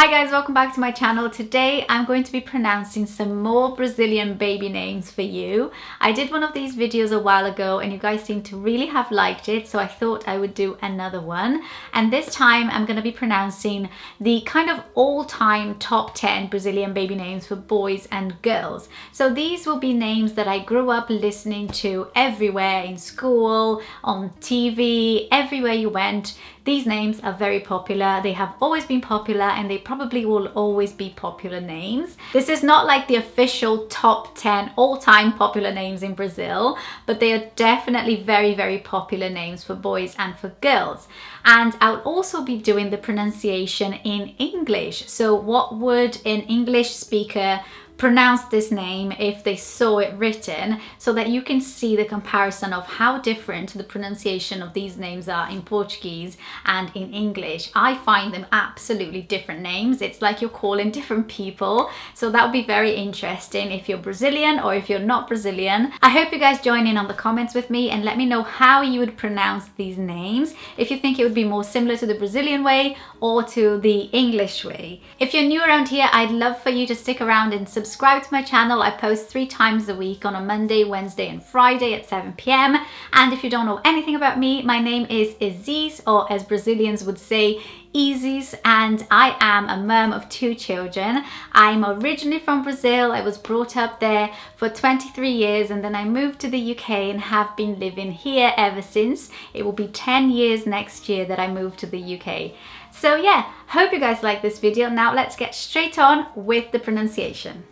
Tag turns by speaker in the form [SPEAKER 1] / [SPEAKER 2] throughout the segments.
[SPEAKER 1] Hi guys, welcome back to my channel. Today I'm going to be pronouncing some more Brazilian baby names for you. I did one of these videos a while ago and you guys seem to really have liked it, so I thought I would do another one. And this time I'm going to be pronouncing the kind of all-time top 10 Brazilian baby names for boys and girls. So these will be names that I grew up listening to everywhere, in school, on TV, everywhere you went. These names are very popular. They have always been popular and they probably will always be popular names. This is not like the official top 10 all-time popular names in Brazil, but they are definitely very, very popular names for boys and for girls. And I'll also be doing the pronunciation in English. So what would an English speaker pronounce this name if they saw it written, so that you can see the comparison of how different the pronunciation of these names are in Portuguese and in English. I find them absolutely different names. It's like you're calling different people. So that would be very interesting if you're Brazilian or if you're not Brazilian. I hope you guys join in on the comments with me and let me know how you would pronounce these names. If you think it would be more similar to the Brazilian way or to the English way. If you're new around here, I'd love for you to stick around and subscribe to my channel. I post 3 times a week on a Monday, Wednesday and Friday at 7 p.m. And if you don't know anything about me, my name is Ysis, or as Brazilians would say, Ysis, and I am a mum of 2 children. I'm originally from Brazil. I was brought up there for 23 years and then I moved to the UK and have been living here ever since. It will be 10 years next year that I moved to the UK. So yeah, hope you guys like this video. Now let's get straight on with the pronunciation.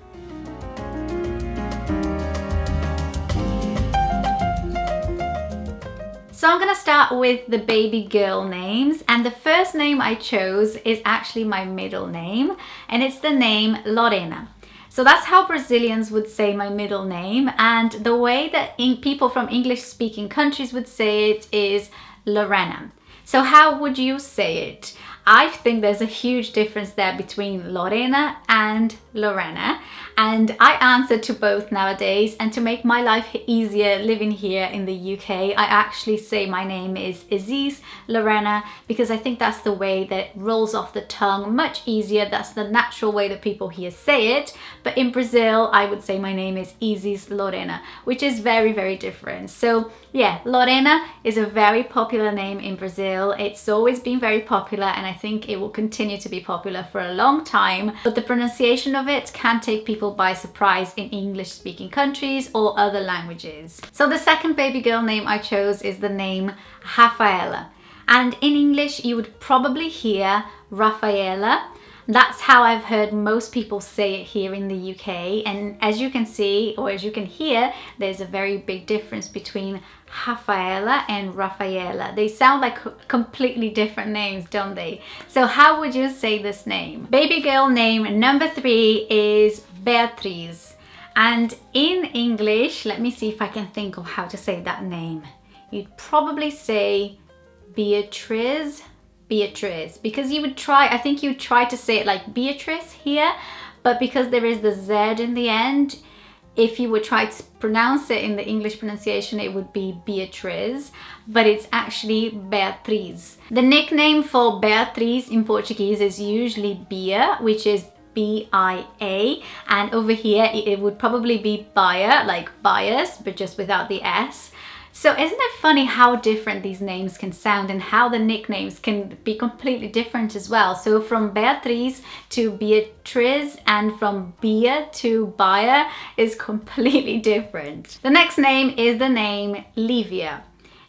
[SPEAKER 1] So I'm gonna start with the baby girl names, and the first name I chose is actually my middle name, and it's the name Lorenna. So that's how Brazilians would say my middle name, and the way that people from English-speaking countries would say it is Lorenna. So how would you say it? I think there's a huge difference there between Lorenna and Lorenna, and I answer to both nowadays. And to make my life easier living here in the UK, I actually say my name is Ysis Lorenna because I think that's the way that it rolls off the tongue much easier. That's the natural way that people here say it. But in Brazil, I would say my name is Ysis Lorenna, which is very, very different. So yeah, Lorenna is a very popular name in Brazil. It's always been very popular and I think it will continue to be popular for a long time. But the pronunciation of it can take people by surprise in English-speaking countries or other languages. So the second baby girl name I chose is the name Rafaela. And in English, you would probably hear Rafaela. That's how I've heard most people say it here in the UK. And as you can see, or as you can hear, there's a very big difference between Rafaela and Rafaela. They sound like completely different names, don't they? So how would you say this name? Baby girl name number 3 is Beatrice. And in English, let me see if I can think of how to say that name. You'd probably say Beatrice, because you would try, I think you'd try to say it like Beatrice here, but because there is the Z in the end, if you would try to pronounce it in the English pronunciation, it would be Beatrice, but it's actually Beatriz. The nickname for Beatriz in Portuguese is usually Bia, which is B-I-A, and over here it would probably be Baia, like bias, but just without the S. So isn't it funny how different these names can sound and how the nicknames can be completely different as well? So from Beatrice to Beatrice and from Bia to Baia is completely different. The next name is the name Livia.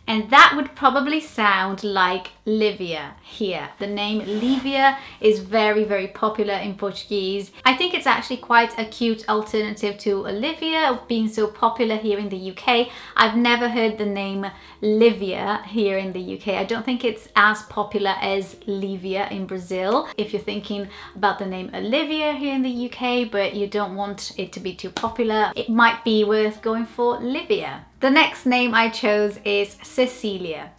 [SPEAKER 1] And that would probably sound like Livia here. The name Livia is very, very popular in Portuguese. I think it's actually quite a cute alternative to Olivia, being so popular here in the UK. I've never heard the name Livia here in the UK. I don't think it's as popular as Livia in Brazil. If you're thinking about the name Olivia here in the UK, but you don't want it to be too popular, it might be worth going for Livia. The next name I chose is Cecilia.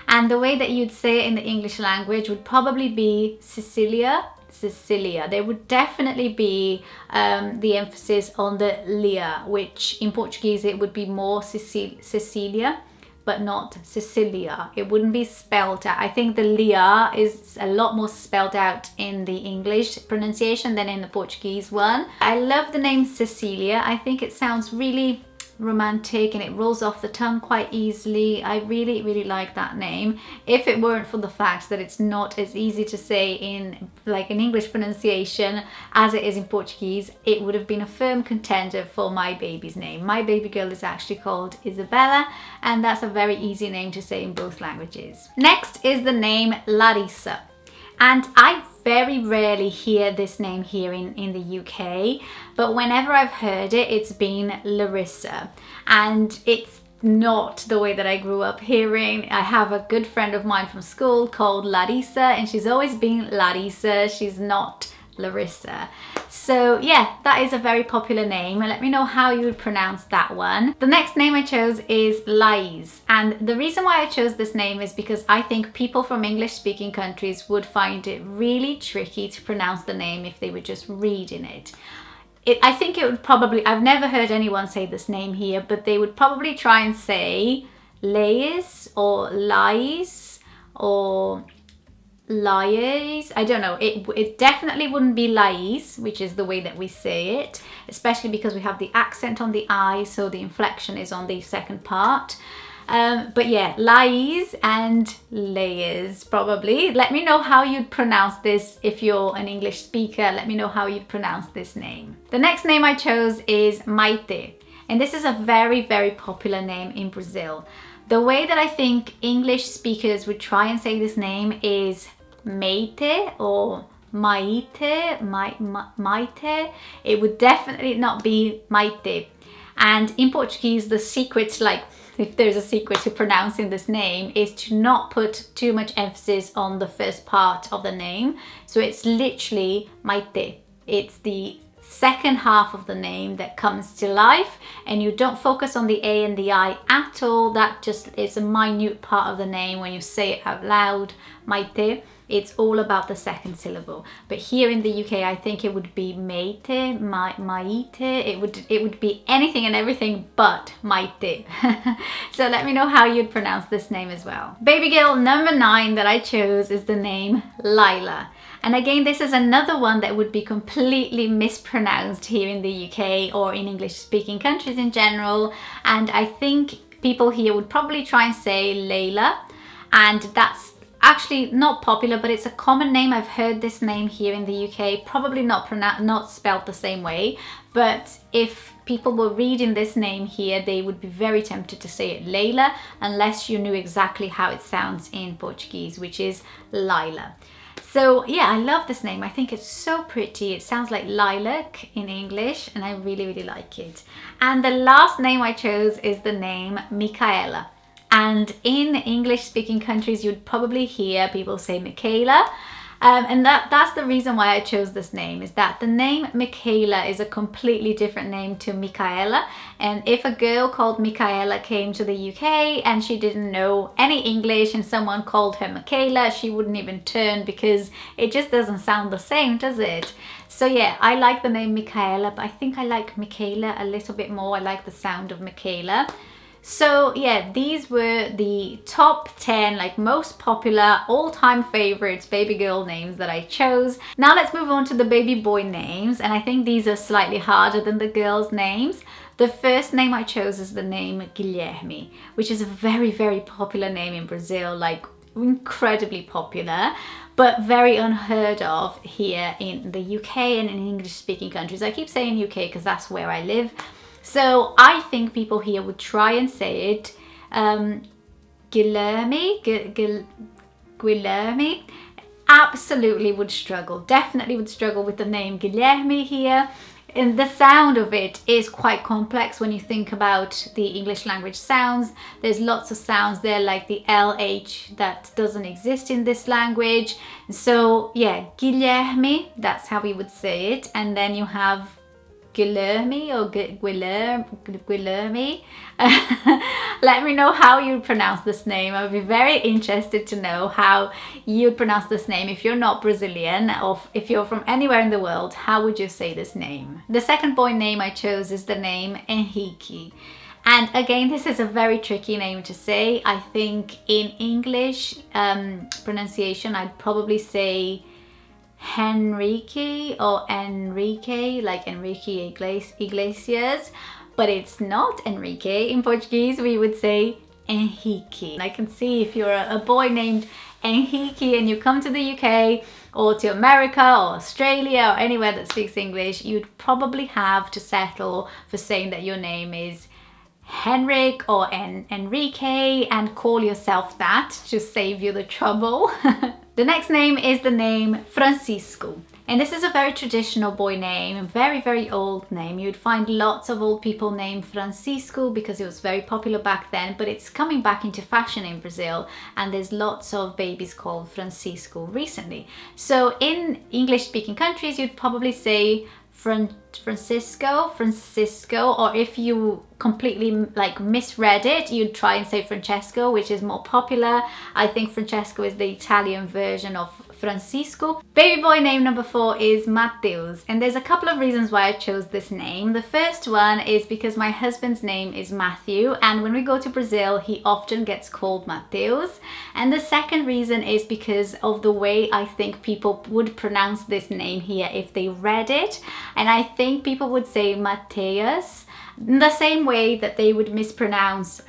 [SPEAKER 1] And the way that you'd say it in the English language would probably be Cecilia. There would definitely be the emphasis on the Lia, which in Portuguese it would be more Cecilia. but not Cecilia. It wouldn't be spelled out. I think the Lia is a lot more spelled out in the English pronunciation than in the Portuguese one. I love the name Cecilia. I think it sounds really romantic and it rolls off the tongue quite easily. I really like that name. If it weren't for the fact that it's not as easy to say in like an English pronunciation as it is in Portuguese, it would have been a firm contender for my baby's name. My baby girl is actually called Isabella, and that's a very easy name to say in both languages. Next is the name Larissa. And I very rarely hear this name here in the UK, but whenever I've heard it, it's been Larissa. And it's not the way that I grew up hearing. I have a good friend of mine from school called Larissa, and she's always been Larissa. She's not Larissa. So yeah, that is a very popular name. Let me know how you would pronounce that one. The next name I chose is Lais, and the reason why I chose this name is because I think people from English speaking countries would find it really tricky to pronounce the name if they were just reading it. I think it would probably, I've never heard anyone say this name here, but they would probably try and say Lais or Lais or Lais. I don't know. It definitely wouldn't be Lais, which is the way that we say it, especially because we have the accent on the I, so the inflection is on the second part. But yeah, Lais and Layers probably. Let me know how you'd pronounce this if you're an English speaker. Let me know how you'd pronounce this name. The next name I chose is Maite, and this is a very popular name in Brazil. The way that I think English speakers would try and say this name is Meite or Maite, Maite. It would definitely not be Maite. And in Portuguese, the secret, like if there's a secret to pronouncing this name, is to not put too much emphasis on the first part of the name. So it's literally Maite. It's the second half of the name that comes to life, and you don't focus on the A and the I at all. That just is a minute part of the name when you say it out loud, Maite. It's all about the second syllable. But here in the UK, I think it would be Meite, Maite. It would be anything and everything but Maite. So let me know how you'd pronounce this name as well. Baby girl number 9 that I chose is the name Layla. And again, this is another one that would be completely mispronounced here in the UK or in English speaking countries in general. And I think people here would probably try and say Layla, and that's actually not popular, but it's a common name. I've heard this name here in the UK, probably not spelled the same way, but if people were reading this name here, they would be very tempted to say it Layla, unless you knew exactly how it sounds in Portuguese, which is Layla. So yeah, I love this name. I think it's so pretty. It sounds like lilac in English, and I really like it. And the last name I chose is the name Mikayla. And in English-speaking countries, you'd probably hear people say Mikayla. And that's the reason why I chose this name, is that the name Mikayla is a completely different name to Michaela. And if a girl called Michaela came to the UK and she didn't know any English and someone called her Mikayla, she wouldn't even turn, because it just doesn't sound the same, does it? So yeah, I like the name Michaela, but I think I like Mikayla a little bit more. I like the sound of Mikayla. So yeah, these were the top 10 like most popular all-time favorites baby girl names that I chose. Now let's move on to the baby boy names, and I think these are slightly harder than the girls' names. The first name I chose is the name Guilherme, which is a very popular name in Brazil, like incredibly popular, but very unheard of here in the UK and in English-speaking countries. I keep saying UK because that's where I live. So I think people here would try and say it Guilherme. Absolutely would struggle. Definitely would struggle with the name Guilherme here. And the sound of it is quite complex when you think about the English language sounds. There's lots of sounds there, like the LH that doesn't exist in this language. So yeah, Guilherme, that's how we would say it. And then you have Guilherme or Guilherme. Let me know how you pronounce this name. I would be very interested to know how you pronounce this name. If you're not Brazilian, or if you're from anywhere in the world, how would you say this name? The second boy name I chose is the name Henrique. And again, this is a very tricky name to say. I think in English pronunciation, I'd probably say Henrique or Enrique, like Enrique Iglesias, but it's not Enrique. In Portuguese, we would say Henrique. And I can see if you're a boy named Henrique and you come to the UK or to America or Australia or anywhere that speaks English, you'd probably have to settle for saying that your name is Henrik or Enrique and call yourself that to save you the trouble. The next name is the name Francisco. And this is a very traditional boy name, a very, very old name. You'd find lots of old people named Francisco because it was very popular back then, but it's coming back into fashion in Brazil and there's lots of babies called Francisco recently. So in English-speaking countries, you'd probably say Francisco, or if you completely like misread it, you'd try and say Francesco, which is more popular. I think Francesco is the Italian version of Francisco. Baby boy name number 4 is Mateus, and there's a couple of reasons why I chose this name. The first one is because my husband's name is Matthew, and when we go to Brazil, he often gets called Mateus. And the second reason is because of the way I think people would pronounce this name here if they read it. And I think people would say Mateus in the same way that they would mispronounce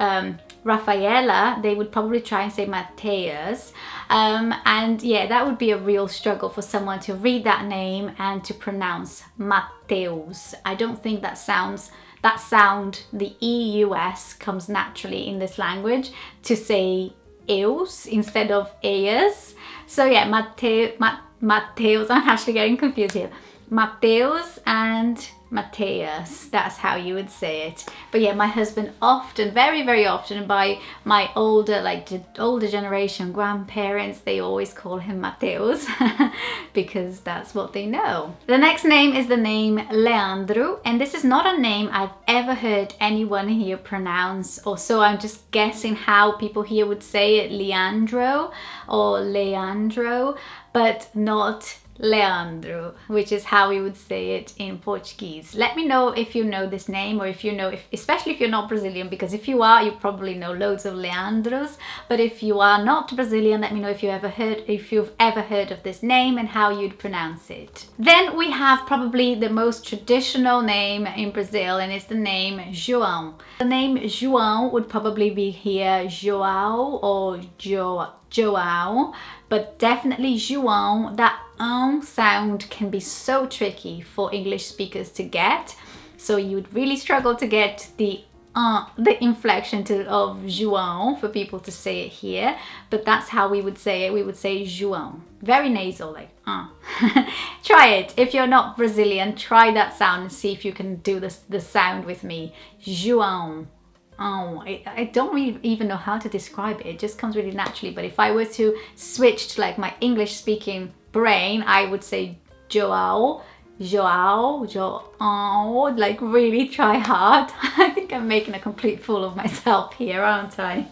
[SPEAKER 1] Rafaela. They would probably try and say Mateus. And yeah, that would be a real struggle for someone to read that name and to pronounce Mateus. I don't think that sound, the EUS comes naturally in this language to say eus instead of eus. So yeah, Mateus, I'm actually getting confused here. Mateus and Mateus, that's how you would say it. But yeah, my husband often, very, very often, by my older, like the older generation grandparents, they always call him Mateus because that's what they know. The next name is the name Leandro, and this is not a name I've ever heard anyone here pronounce, or so I'm just guessing how people here would say it, Leandro or Leandro, but not Leandro, which is how we would say it in Portuguese. Let me know if you know this name, or if you know, especially if you're not Brazilian, because if you are, you probably know loads of Leandros. But if you are not Brazilian, let me know if you've ever heard of this name and how you'd pronounce it. Then we have probably the most traditional name in Brazil, and it's the name João. The name João would probably be here João or João, but definitely João. That sound can be so tricky for English speakers to get, so you would really struggle to get the inflection of João for people to say it here, but that's how we would say it. We would say João, very nasal, like Try it. If you're not Brazilian, try that sound and see if you can do the sound with me. João. Oh, I don't really even know how to describe it. It just comes really naturally. But if I were to switch to like my English speaking brain, I would say João, like really try hard. I think I'm making a complete fool of myself here, aren't I?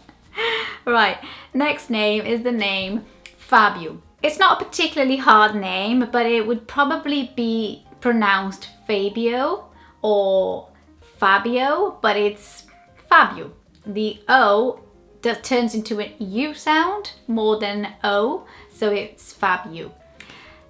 [SPEAKER 1] Right, next name is the name Fabio. It's not a particularly hard name, but it would probably be pronounced Fabio or Fabio, but it's Fabio. The O turns into an U sound more than O, so it's Fabio.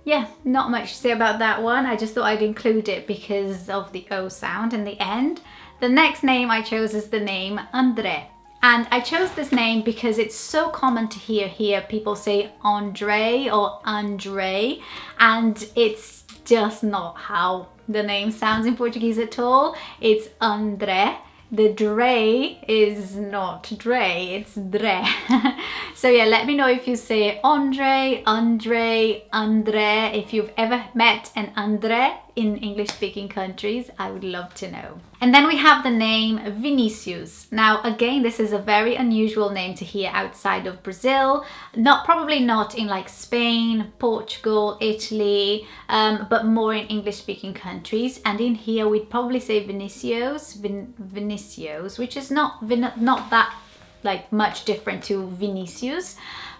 [SPEAKER 1] Yeah, not much to say about that one. I just thought I'd include it because of the O sound in the end. The next name I chose is the name André. And I chose this name because it's so common to hear people say Andre or Andre, and it's just not how the name sounds in Portuguese at all. It's André. The Dre is not Dre, it's Dre. So yeah, let me know if you say Andre, Andre, Andre. If you've ever met an Andre in English-speaking countries, I would love to know. And then we have the name Vinicius. Now again, this is a very unusual name to hear outside of Brazil. Probably not in like Spain, Portugal, Italy, but more in English-speaking countries. And in here, we'd probably say Vinicius, which is not that like much different to Vinicius.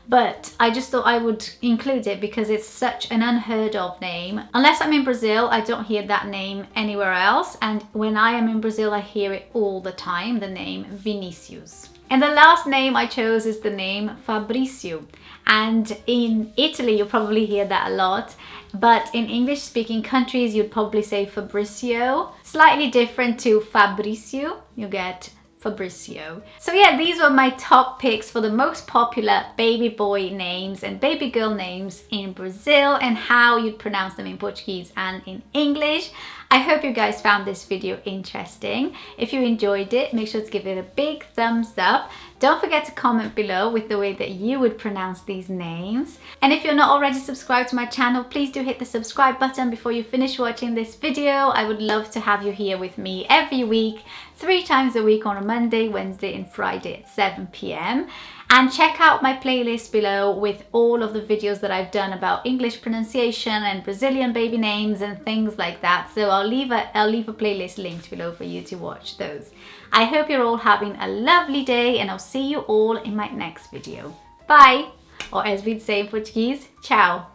[SPEAKER 1] but I just thought I would include it because it's such an unheard of name. Unless I'm in Brazil, I don't hear that name anywhere else, and when I am in Brazil, I hear it all the time, the name Vinicius. And the last name I chose is the name Fabrizio. And in Italy, you'll probably hear that a lot. But in English-speaking countries, you'd probably say Fabrizio. Slightly different to Fabrizio, you get Fabrizio. So yeah, these were my top picks for the most popular baby boy names and baby girl names in Brazil and how you'd pronounce them in Portuguese and in English. I hope you guys found this video interesting. If you enjoyed it, make sure to give it a big thumbs up. Don't forget to comment below with the way that you would pronounce these names. And if you're not already subscribed to my channel, please do hit the subscribe button before you finish watching this video. I would love to have you here with me every week, 3 times a week on a Monday, Wednesday and Friday at 7 p.m. And check out my playlist below with all of the videos that I've done about English pronunciation and Brazilian baby names and things like that. So I'll leave a playlist linked below for you to watch those. I hope you're all having a lovely day, and I'll see you all in my next video. Bye! Or as we'd say in Portuguese, ciao!